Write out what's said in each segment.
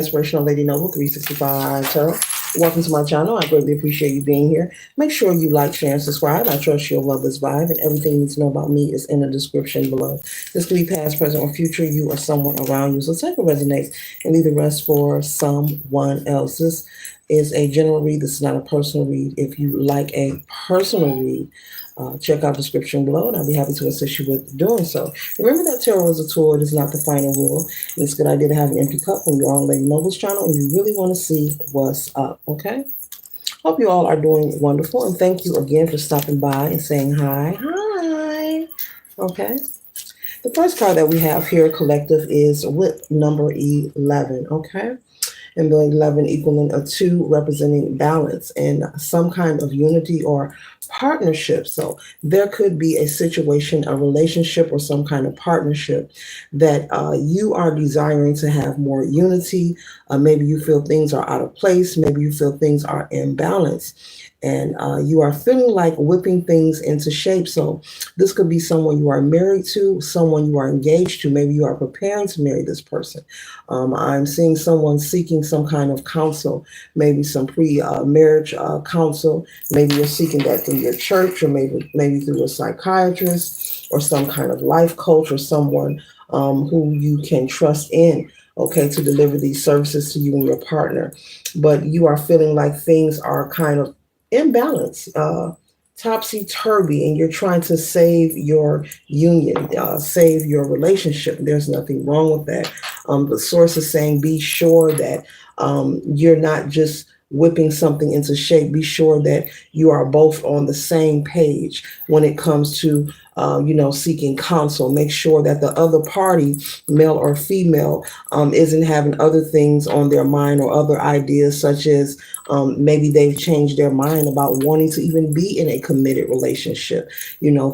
Inspirational Lady Noble 365 Tarot. Welcome to my channel. I greatly appreciate you being here. Make sure you like, share, and subscribe. I trust you'll love this vibe, and everything you need to know about me is in the description below. This could be past, present, or future, you or someone around you. So take what resonates and leave the rest for someone else. This is a general read. This is not a personal read. If you like a personal read, check out the description below, and I'll be happy to assist you with doing so. Remember that tarot is a tool. It is not the final rule. And it's a good idea to have an empty cup when you're on Lady Noble's channel and you really want to see what's up, okay? Hope you all are doing wonderful, and thank you again for stopping by and saying hi. Hi. Okay. The first card that we have here, collective, is with number 11, okay? And the 11 equaling a 2, representing balance and some kind of unity or partnership. So there could be a situation, a relationship, or some kind of partnership that you are desiring to have more unity. Maybe you feel things are out of place. Maybe you feel things are imbalanced. And you are feeling like whipping things into shape. So this could be someone you are married to, someone you are engaged to. Maybe you are preparing to marry this person. I'm seeing someone seeking some kind of counsel, maybe some pre-marriage counsel. Maybe you're seeking that through your church, or maybe through a psychiatrist or some kind of life coach, or someone who you can trust in, okay, to deliver these services to you and your partner. But you are feeling like things are kind of imbalance, topsy-turvy, and you're trying to save your union, save your relationship. There's nothing wrong with that. The source is saying be sure that you're not just whipping something into shape. Be sure that you are both on the same page when it comes to seeking counsel. Make sure that the other party, male or female, isn't having other things on their mind or other ideas, such as maybe they've changed their mind about wanting to even be in a committed relationship.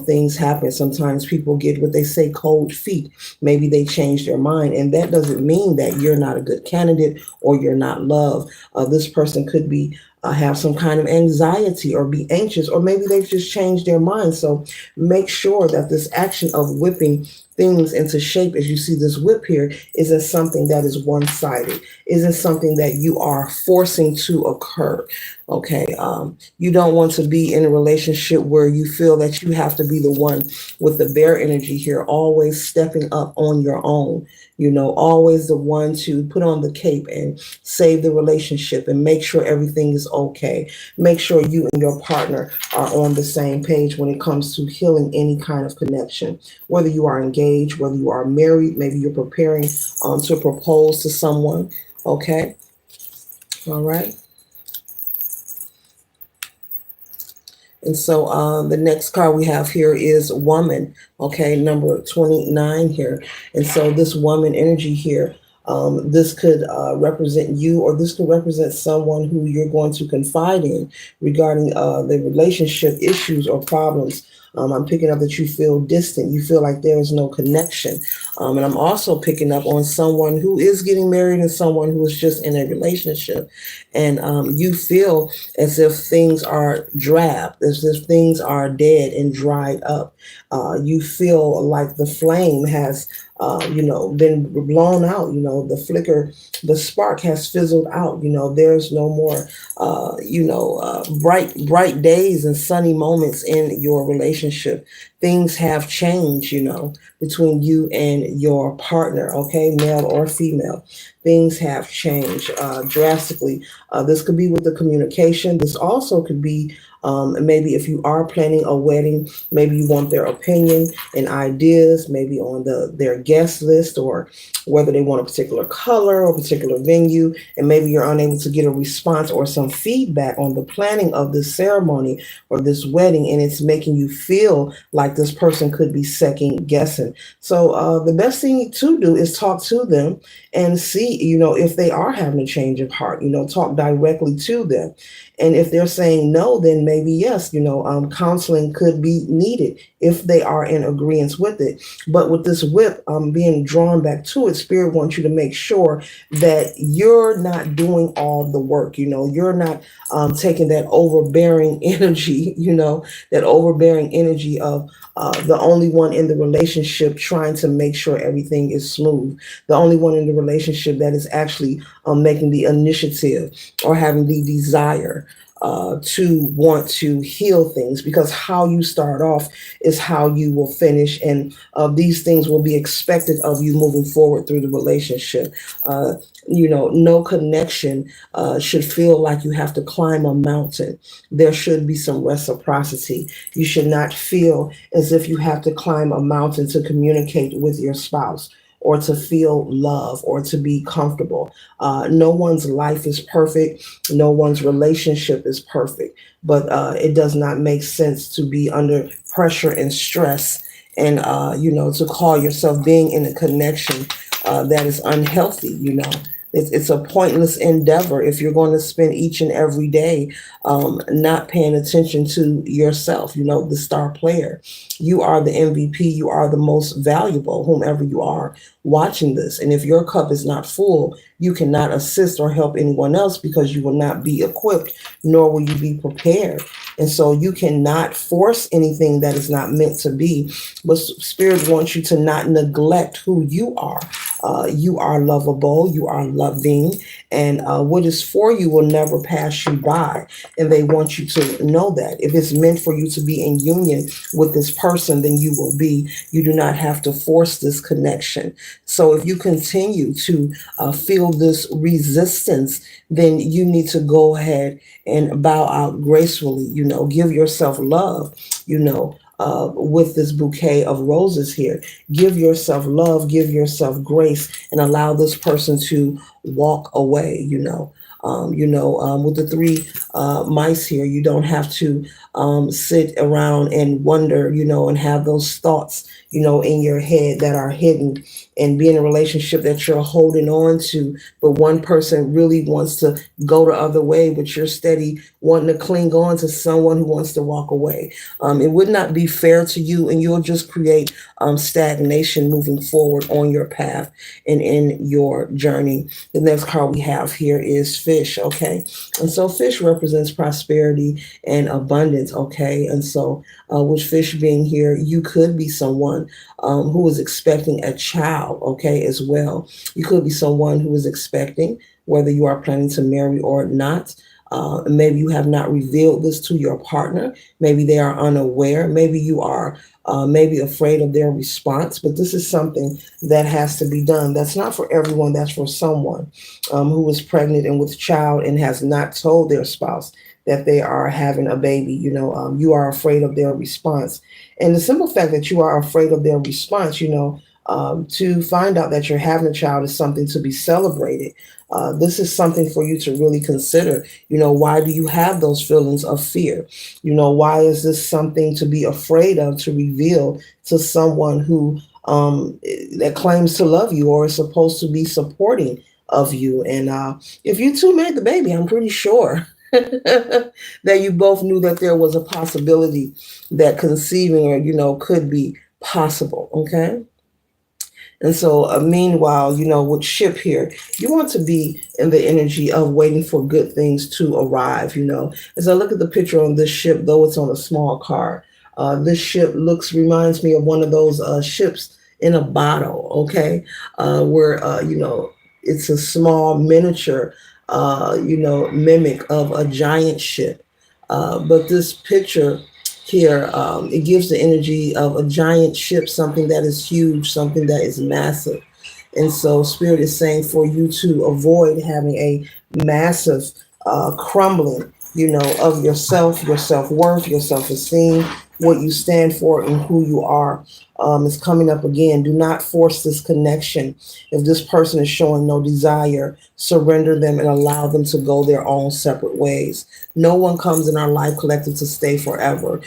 Things happen. Sometimes people get what they say cold feet. Maybe they change their mind, and that doesn't mean that you're not a good candidate or you're not loved. This person could be have some kind of anxiety or be anxious, or maybe they've just changed their mind. So make sure that this action of whipping things into shape, as you see this whip here, isn't something that is one-sided, isn't something that you are forcing to occur. Okay, you don't want to be in a relationship where you feel that you have to be the one with the bear energy here, always stepping up on your own. Always the one to put on the cape and save the relationship and make sure everything is okay. Make sure you and your partner are on the same page when it comes to healing any kind of connection. Whether you are engaged, whether you are married, maybe you're preparing to propose to someone. Okay, all right. And so the next card we have here is woman, okay, number 29 here. And so this woman energy here, this could represent you, or this could represent someone who you're going to confide in regarding the relationship issues or problems. I'm picking up that you feel distant. You feel like there is no connection. And I'm also picking up on someone who is getting married and someone who is just in a relationship. And you feel as if things are drab, as if things are dead and dried up. You feel like the flame has been blown out. The flicker, the spark has fizzled out. There's no more, bright days and sunny moments in your relationship. Things have changed, between you and your partner, okay, male or female. Things have changed drastically. This could be with the communication. This also could be maybe if you are planning a wedding, maybe you want their opinion and ideas, maybe on their guest list, or whether they want a particular color or particular venue, and maybe you're unable to get a response or some feedback on the planning of this ceremony or this wedding, and it's making you feel like this person could be second guessing. So the best thing to do is talk to them and see, if they are having a change of heart. Talk directly to them. And if they're saying no, then maybe maybe yes, counseling could be needed if they are in agreement with it. But with this whip being drawn back to it, Spirit wants you to make sure that you're not doing all the work. You're not taking that overbearing energy, that overbearing energy of the only one in the relationship trying to make sure everything is smooth, the only one in the relationship that is actually making the initiative or having the desire to want to heal things, because how you start off is how you will finish, and these things will be expected of you moving forward through the relationship. No connection should feel like you have to climb a mountain. There should be some reciprocity. You should not feel as if you have to climb a mountain to communicate with your spouse or to feel love or to be comfortable. No one's life is perfect. No one's relationship is perfect. But it does not make sense to be under pressure and stress and, to call yourself being in a connection that is unhealthy. It's a pointless endeavor if you're going to spend each and every day not paying attention to yourself, the star player. You are the MVP. You are the most valuable, whomever you are watching this. And if your cup is not full, you cannot assist or help anyone else because you will not be equipped, nor will you be prepared. And so you cannot force anything that is not meant to be. But Spirit wants you to not neglect who you are. You are lovable, you are loving, and what is for you will never pass you by. And they want you to know that. If it's meant for you to be in union with this person, then you will be. You do not have to force this connection. So if you continue to feel this resistance, then you need to go ahead and bow out gracefully, give yourself love, with this bouquet of roses here. Give yourself love, give yourself grace, and allow this person to walk away, with the three mice here, you don't have to sit around and wonder, and have those thoughts, in your head that are hidden, and be in a relationship that you're holding on to, but one person really wants to go the other way, but you're steady wanting to cling on to someone who wants to walk away. It would not be fair to you, and you'll just create stagnation moving forward on your path and in your journey. The next card we have here is fish, okay? And so fish represents prosperity and abundance, okay? And so with fish being here, you could be someone who is expecting a child, okay, as well. You could be someone who is expecting, whether you are planning to marry or not. Maybe you have not revealed this to your partner. Maybe they are unaware. Maybe you are maybe afraid of their response, but this is something that has to be done. That's not for everyone. That's for someone who is pregnant and with child and has not told their spouse that they are having a baby. You are afraid of their response. And the simple fact that you are afraid of their response, to find out that you're having a child is something to be celebrated. This is something for you to really consider. Why do you have those feelings of fear? Why is this something to be afraid of to reveal to someone who that claims to love you or is supposed to be supporting of you? And if you two made the baby, I'm pretty sure that you both knew that there was a possibility that conceiving or, could be possible. Okay. And so, meanwhile, with ship here, you want to be in the energy of waiting for good things to arrive. As I look at the picture on this ship, though it's on a small car, this ship reminds me of one of those ships in a bottle, okay, where, it's a small miniature, mimic of a giant ship. But this picture here, it gives the energy of a giant ship, something that is huge, something that is massive. And so Spirit is saying for you to avoid having a massive crumbling, of yourself, your self-worth, your self-esteem, what you stand for and who you are is coming up again. Do not force this connection. If this person is showing no desire, surrender them and allow them to go their own separate ways. No one comes in our life collective to stay forever.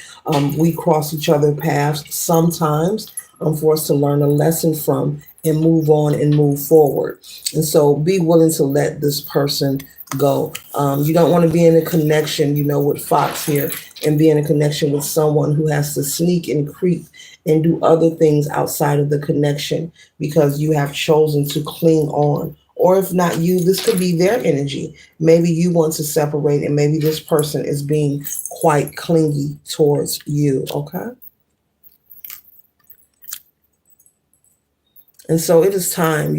We cross each other's paths sometimes, for us to learn a lesson from and move on and move forward. And so be willing to let this person go. You don't want to be in a connection, with Fox here, and be in a connection with someone who has to sneak and creep and do other things outside of the connection because you have chosen to cling on. Or if not you, this could be their energy. Maybe you want to separate, and maybe this person is being quite clingy towards you. Okay. And so it is time,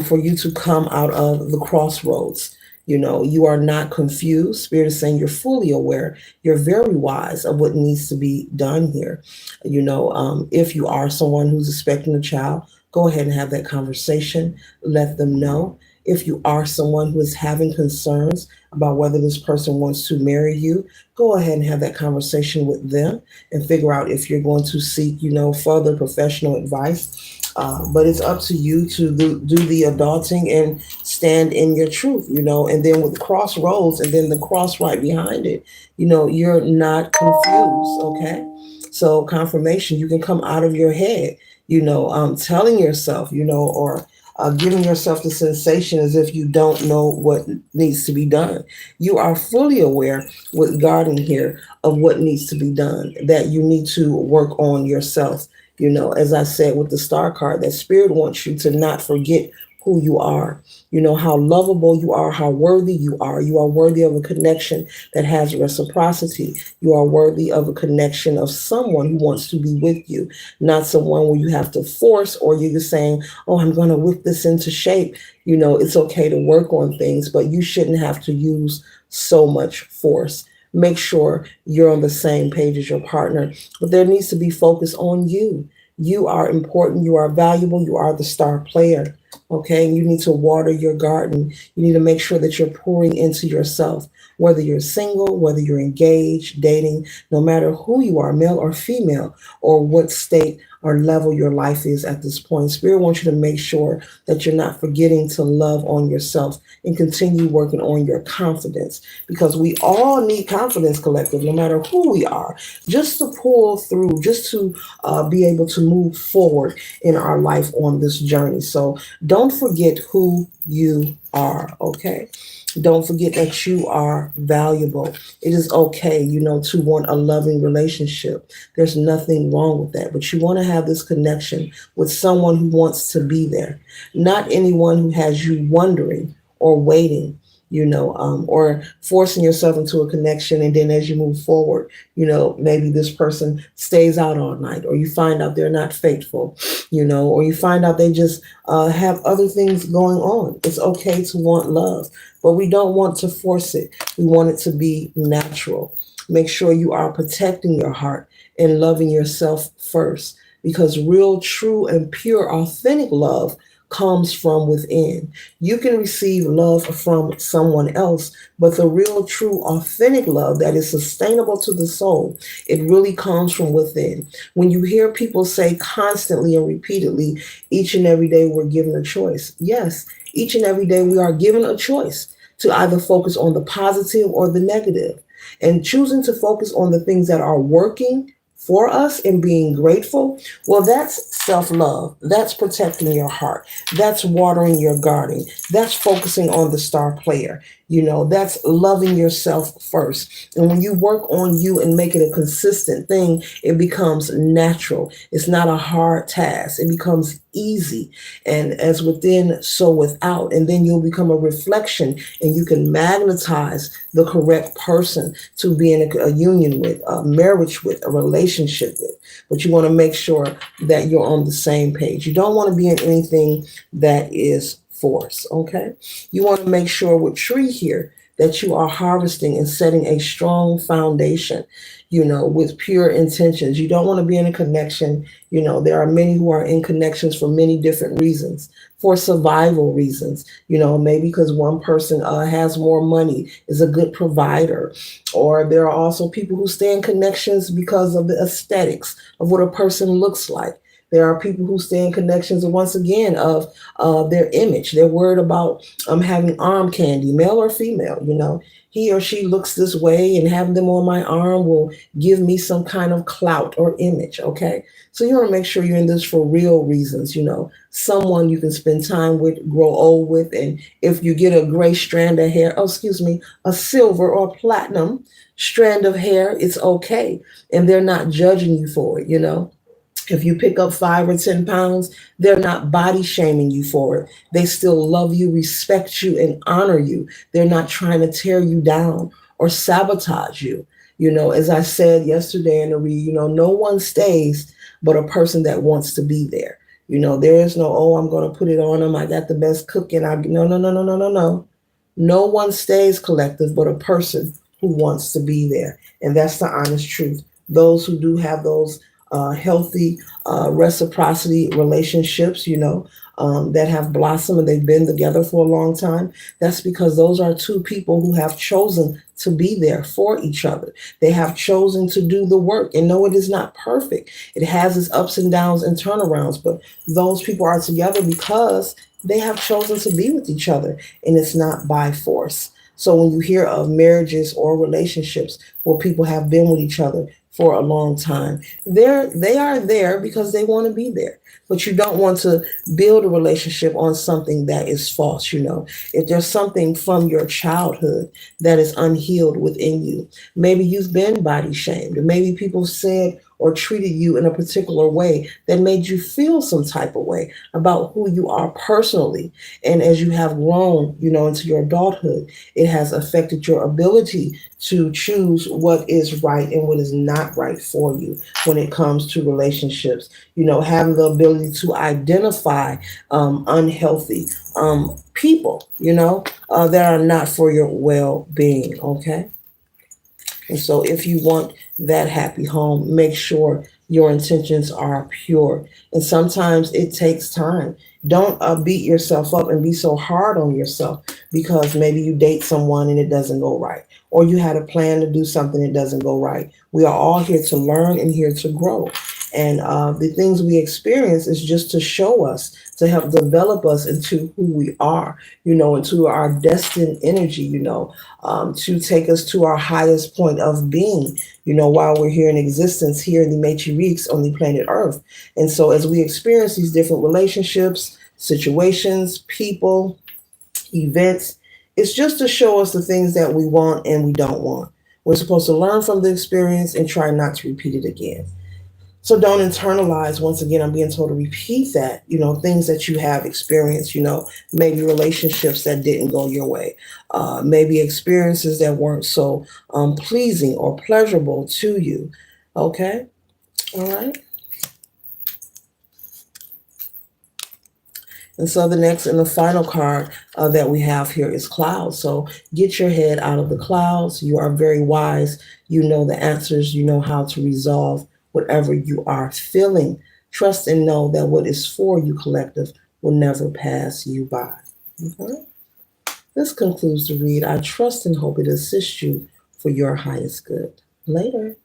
for you to come out of the crossroads. You are not confused. Spirit is saying you're fully aware. You're very wise of what needs to be done here. If you are someone who's expecting a child, go ahead and have that conversation. Let them know. If you are someone who is having concerns about whether this person wants to marry you, go ahead and have that conversation with them and figure out if you're going to seek, further professional advice. But it's up to you to do the adulting and stand in your truth, and then with crossroads and then the cross right behind it, you're not confused, okay? So confirmation, you can come out of your head, telling yourself, or giving yourself the sensation as if you don't know what needs to be done. You are fully aware with guarding here of what needs to be done, that you need to work on yourself. As I said with the star card, that spirit wants you to not forget who you are, how lovable you are, how worthy you are. You are worthy of a connection that has reciprocity. You are worthy of a connection of someone who wants to be with you, not someone where you have to force, or you're just saying, oh, I'm going to whip this into shape. It's okay to work on things, but you shouldn't have to use so much force. Make sure you're on the same page as your partner, but there needs to be focus on you. You are important. You are valuable. You are the star player. Okay. And you need to water your garden. You need to make sure that you're pouring into yourself, whether you're single, whether you're engaged, dating, no matter who you are, male or female, or what state or level your life is at this point. Spirit wants you to make sure that you're not forgetting to love on yourself and continue working on your confidence, because we all need confidence, collective, no matter who we are, just to pull through, just to be able to move forward in our life on this journey. So don't forget who you are, okay? Don't forget that you are valuable. It is okay, to want a loving relationship. There's nothing wrong with that. But you want to have this connection with someone who wants to be there, not anyone who has you wondering or waiting, or forcing yourself into a connection. And then as you move forward, maybe this person stays out all night, or you find out they're not faithful, or you find out they just have other things going on. It's okay to want love, but we don't want to force it. We want it to be natural. Make sure you are protecting your heart and loving yourself first, because real, true, and pure, authentic love comes from within. You can receive love from someone else, but the real, true, authentic love that is sustainable to the soul, it really comes from within. When you hear people say constantly and repeatedly, each and every day we're given a choice. Yes, each and every day we are given a choice to either focus on the positive or the negative. And choosing to focus on the things that are working for us and being grateful, well, that's self-love. That's protecting your heart. That's watering your garden. That's focusing on the star player. That's loving yourself first. And when you work on you and make it a consistent thing, it becomes natural. It's not a hard task. It becomes easy. And as within, so without. And then you'll become a reflection, and you can magnetize the correct person to be in a union with, a marriage with, a relationship with. But you want to make sure that you're on the same page. You don't want to be in anything that is force, okay? You want to make sure with tree here that you are harvesting and setting a strong foundation, with pure intentions. You don't want to be in a connection. There are many who are in connections for many different reasons, for survival reasons, maybe because one person has more money, is a good provider, or there are also people who stay in connections because of the aesthetics of what a person looks like. There are people who stay in connections, once again, of their image. They're worried about having arm candy, male or female. He or she looks this way, and having them on my arm will give me some kind of clout or image. Okay, so you want to make sure you're in this for real reasons. Someone you can spend time with, grow old with, and if you get a gray strand of hair, a silver or platinum strand of hair, it's okay, and they're not judging you for it. If you pick up 5 or 10 pounds, they're not body shaming you for it. They still love you, respect you, and honor you. They're not trying to tear you down or sabotage you. As I said yesterday in the read, no one stays but a person that wants to be there. There is no, oh, I'm going to put it on them. I got the best cooking. No, no, no, no, no, no, no. No one stays, collective, but a person who wants to be there. And that's the honest truth. Those who do have those healthy reciprocity relationships, that have blossomed and they've been together for a long time. That's because those are two people who have chosen to be there for each other. They have chosen to do the work. And no, it is not perfect. It has its ups and downs and turnarounds, but those people are together because they have chosen to be with each other, and it's not by force. So when you hear of marriages or relationships where people have been with each other for a long time, they are there because they want to be there. But you don't want to build a relationship on something that is false. If there's something from your childhood that is unhealed within you, maybe you've been body shamed, or maybe people said or treated you in a particular way that made you feel some type of way about who you are personally. And as you have grown, into your adulthood, it has affected your ability to choose what is right and what is not right for you when it comes to relationships. Having the ability to identify unhealthy people, that are not for your well-being. Okay. And so if you want that happy home, make sure your intentions are pure. And sometimes it takes time. Don't beat yourself up and be so hard on yourself because maybe you date someone and it doesn't go right, or you had a plan to do something that doesn't go right. We are all here to learn and here to grow. And the things we experience is just to show us, to help develop us into who we are, into our destined energy, to take us to our highest point of being, while we're here in existence, here in the matrix on the planet Earth. And so as we experience these different relationships, situations, people, events, it's just to show us the things that we want and we don't want. We're supposed to learn from the experience and try not to repeat it again. So don't internalize, once again, I'm being told to repeat that, things that you have experienced, maybe relationships that didn't go your way, maybe experiences that weren't so pleasing or pleasurable to you. Okay. All right. And so the next and the final card that we have here is clouds. So get your head out of the clouds. You are very wise. You know the answers. You know how to resolve whatever you are feeling. Trust and know that what is for you, collective, will never pass you by. Okay? This concludes the read. I trust and hope it assists you for your highest good. Later.